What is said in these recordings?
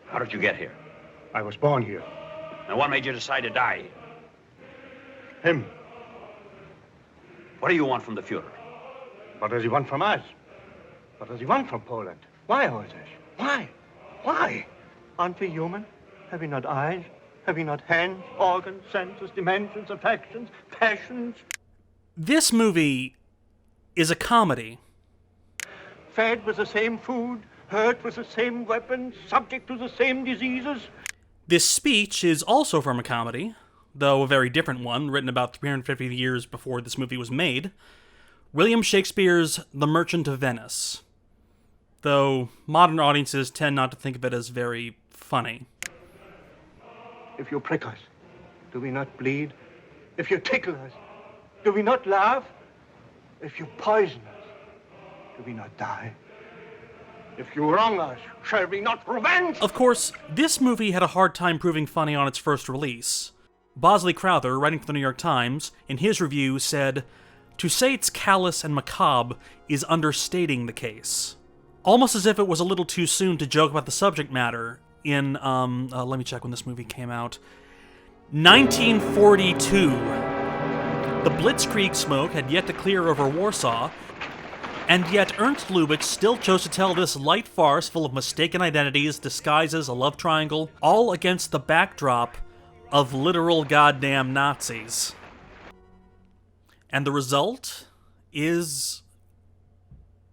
How did you get here? I was born here. And what made you decide to die here? Him. What do you want from the Fuhrer? What does he want from us? What does he want from Poland? Why all this? Why? Why? Aren't we human? Have we not eyes? Have we not hands, organs, senses, dimensions, affections, passions? This movie is a comedy. Fed with the same food, hurt with the same weapons, subject to the same diseases? This speech is also from a comedy, though a very different one, written about 350 years before this movie was made. William Shakespeare's The Merchant of Venice. Though modern audiences tend not to think of it as very funny. If you prick us, do we not bleed? If you tickle us, do we not laugh? If you poison us, do we not die? If you wrong us, shall we not revenge? Of course, this movie had a hard time proving funny on its first release. Bosley Crowther, writing for the New York Times, in his review said, "To say it's callous and macabre is understating the case." Almost as if it was a little too soon to joke about the subject matter in, let me check when this movie came out. 1942. The Blitzkrieg smoke had yet to clear over Warsaw, and yet Ernst Lubitsch still chose to tell this light farce full of mistaken identities, disguises, a love triangle, all against the backdrop of literal goddamn Nazis. And the result is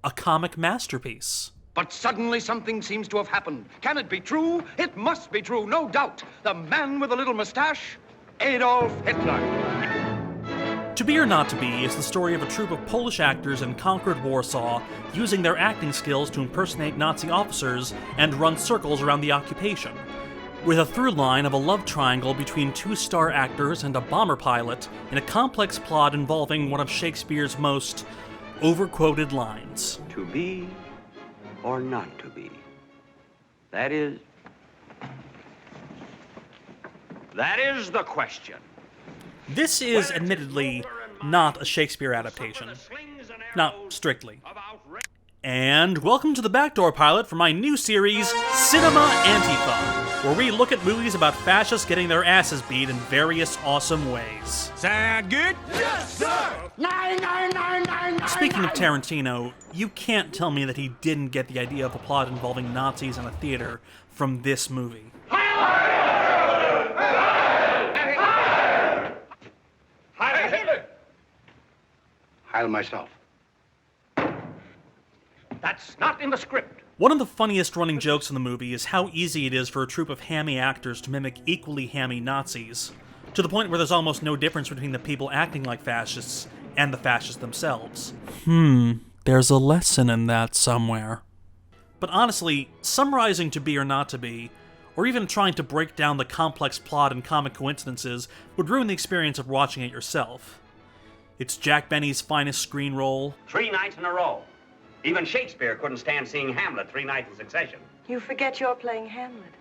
a comic masterpiece. But suddenly something seems to have happened. Can it be true? It must be true, no doubt. The man with the little mustache, Adolf Hitler. To Be or Not to Be is the story of a troupe of Polish actors in conquered Warsaw using their acting skills to impersonate Nazi officers and run circles around the occupation, with a through line of a love triangle between two-star actors and a bomber pilot in a complex plot involving one of Shakespeare's most overquoted lines. To be or not to be? That is the question. This is admittedly not a Shakespeare adaptation. Not strictly. And welcome to the Backdoor Pilot for my new series, Cinema Antifa, where we look at movies about fascists getting their asses beat in various awesome ways. Sound good? Yes, sir! Nine. Speaking of Tarantino, you can't tell me that he didn't get the idea of a plot involving Nazis in a theater from this movie. Heil myself. That's not in the script. One of the funniest running jokes in the movie is how easy it is for a troupe of hammy actors to mimic equally hammy Nazis, to the point where there's almost no difference between the people acting like fascists and the fascists themselves. There's a lesson in that somewhere. But honestly, summarizing To Be or Not to Be, or even trying to break down the complex plot and comic coincidences, would ruin the experience of watching it yourself. It's Jack Benny's finest screen role. 3 nights in a row. Even Shakespeare couldn't stand seeing Hamlet 3 nights in succession. You forget you're playing Hamlet.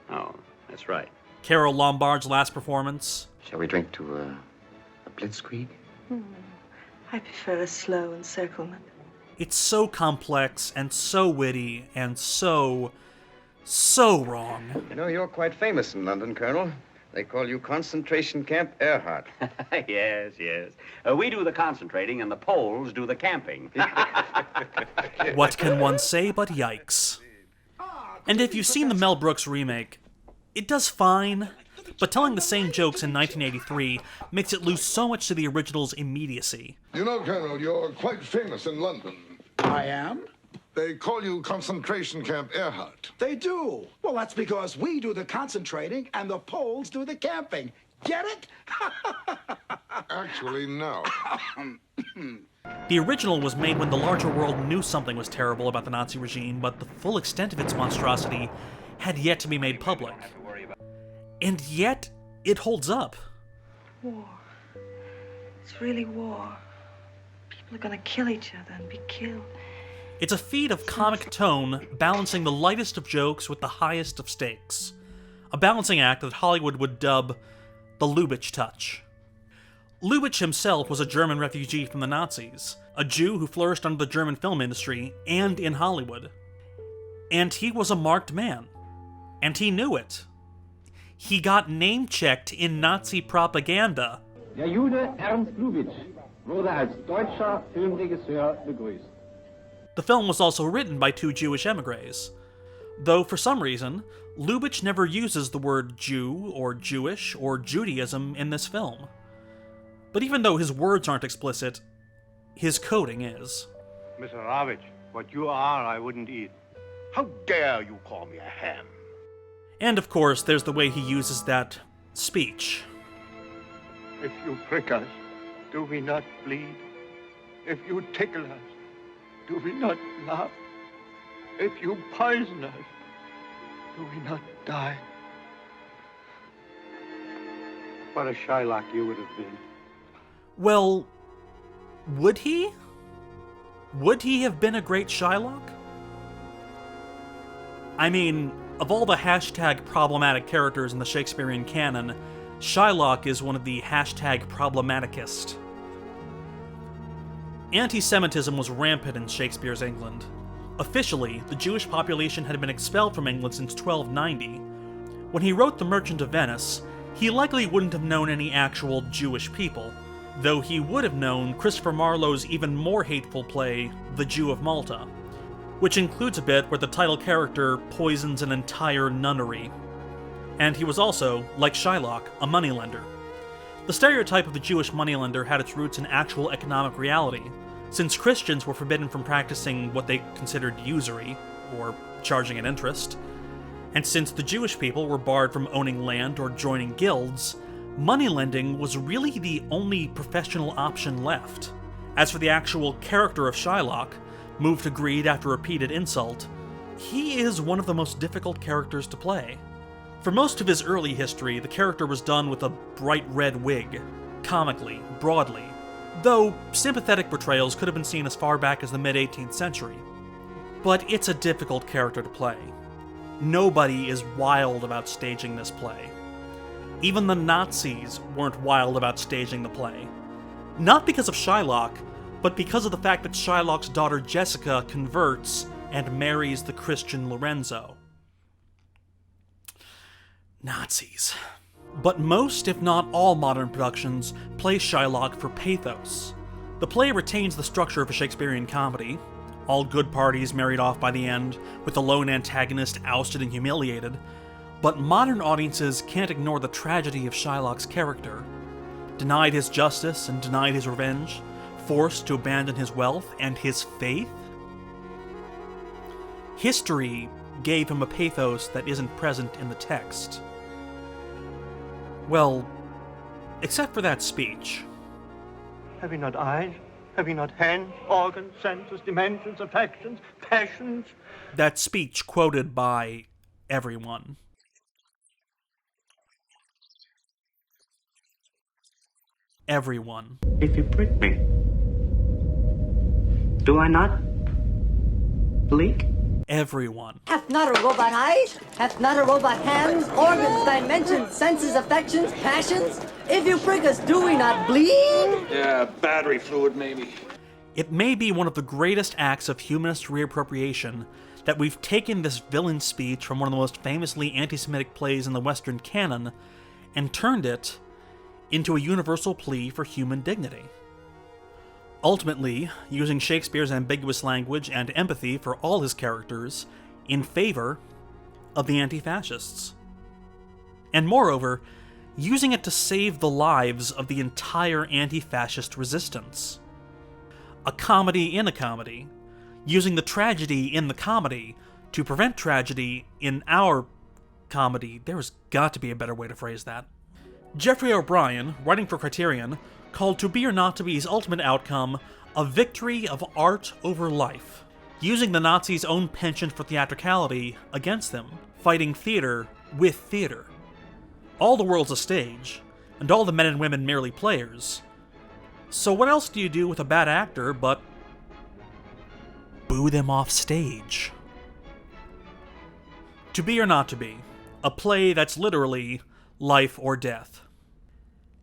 Oh, that's right. Carole Lombard's last performance. Shall we drink to a blitzkrieg? I prefer a slow encirclement. It's so complex and so witty and so wrong. You know, you're quite famous in London, Colonel. They call you Concentration Camp Earhart. Yes. We do the concentrating and the Poles do the camping. What can one say but yikes? And if you've seen the Mel Brooks remake, it does fine, but telling the same jokes in 1983 makes it lose so much to the original's immediacy. You know, Colonel, you're quite famous in London. I am? They call you Concentration Camp Earhart. They do. Well, that's because we do the concentrating and the Poles do the camping. Get it? Actually, no. The original was made when the larger world knew something was terrible about the Nazi regime, but the full extent of its monstrosity had yet to be made public. And yet, it holds up. War. It's really war. People are gonna kill each other and be killed. It's a feat of comic tone, balancing the lightest of jokes with the highest of stakes. A balancing act that Hollywood would dub the Lubitsch touch. Lubitsch himself was a German refugee from the Nazis, a Jew who flourished under the German film industry and in Hollywood. And he was a marked man. And he knew it. He got name-checked in Nazi propaganda. Der Jude Ernst Lubitsch wurde als deutscher Filmregisseur begrüßt. The film was also written by 2 Jewish emigres, though for some reason, Lubitsch never uses the word Jew or Jewish or Judaism in this film. But even though his words aren't explicit, his coding is. Mr. Ravitch, what you are, I wouldn't eat. How dare you call me a ham? And of course, there's the way he uses that speech. If you prick us, do we not bleed? If you tickle us, do we not laugh? If you poison us, do we not die? What a Shylock you would have been. Well, would he? Would he have been a great Shylock? I mean, of all the hashtag problematic characters in the Shakespearean canon, Shylock is one of the hashtag problematicest. Anti-Semitism was rampant in Shakespeare's England. Officially, the Jewish population had been expelled from England since 1290. When he wrote The Merchant of Venice, he likely wouldn't have known any actual Jewish people, though he would have known Christopher Marlowe's even more hateful play, The Jew of Malta, which includes a bit where the title character poisons an entire nunnery. And he was also, like Shylock, a moneylender. The stereotype of the Jewish moneylender had its roots in actual economic reality, since Christians were forbidden from practicing what they considered usury, or charging an interest, and since the Jewish people were barred from owning land or joining guilds, moneylending was really the only professional option left. As for the actual character of Shylock, moved to greed after repeated insult, he is one of the most difficult characters to play. For most of his early history, the character was done with a bright red wig, comically, broadly, though sympathetic portrayals could have been seen as far back as the mid-18th century. But it's a difficult character to play. Nobody is wild about staging this play. Even the Nazis weren't wild about staging the play. Not because of Shylock, but because of the fact that Shylock's daughter Jessica converts and marries the Christian Lorenzo. Nazis. But most, if not all, modern productions play Shylock for pathos. The play retains the structure of a Shakespearean comedy, all good parties married off by the end, with the lone antagonist ousted and humiliated, but modern audiences can't ignore the tragedy of Shylock's character. Denied his justice and denied his revenge, forced to abandon his wealth and his faith? History gave him a pathos that isn't present in the text. Well, except for that speech. Have you not eyes? Have you not hands, organs, senses, dimensions, affections, passions? That speech quoted by everyone. Everyone. If you prick me, do I not bleed? Everyone. Hath not a robot eyes? Hath not a robot hands, organs, dimensions, senses, affections, passions? If you prick us, do we not bleed? Yeah, battery fluid, maybe. It may be one of the greatest acts of humanist reappropriation that we've taken this villain speech from one of the most famously anti-Semitic plays in the Western canon and turned it into a universal plea for human dignity. Ultimately, using Shakespeare's ambiguous language and empathy for all his characters in favor of the anti-fascists. And moreover, using it to save the lives of the entire anti-fascist resistance. A comedy in a comedy, using the tragedy in the comedy to prevent tragedy in our comedy. There's got to be a better way to phrase that. Jeffrey O'Brien, writing for Criterion, called To Be or Not to Be's ultimate outcome a victory of art over life, using the Nazis' own penchant for theatricality against them, fighting theater with theater. All the world's a stage, and all the men and women merely players. So what else do you do with a bad actor but boo them off stage? To Be or Not to Be, a play that's literally life or death.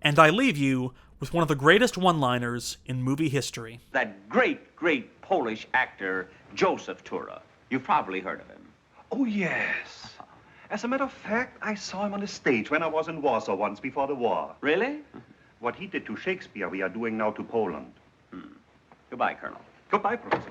And I leave you with one of the greatest one-liners in movie history. That great, great Polish actor, Joseph Tura. You've probably heard of him. Oh, yes. As a matter of fact, I saw him on the stage when I was in Warsaw once before the war. Really? What he did to Shakespeare, we are doing now to Poland. Goodbye, Colonel. Goodbye, Professor.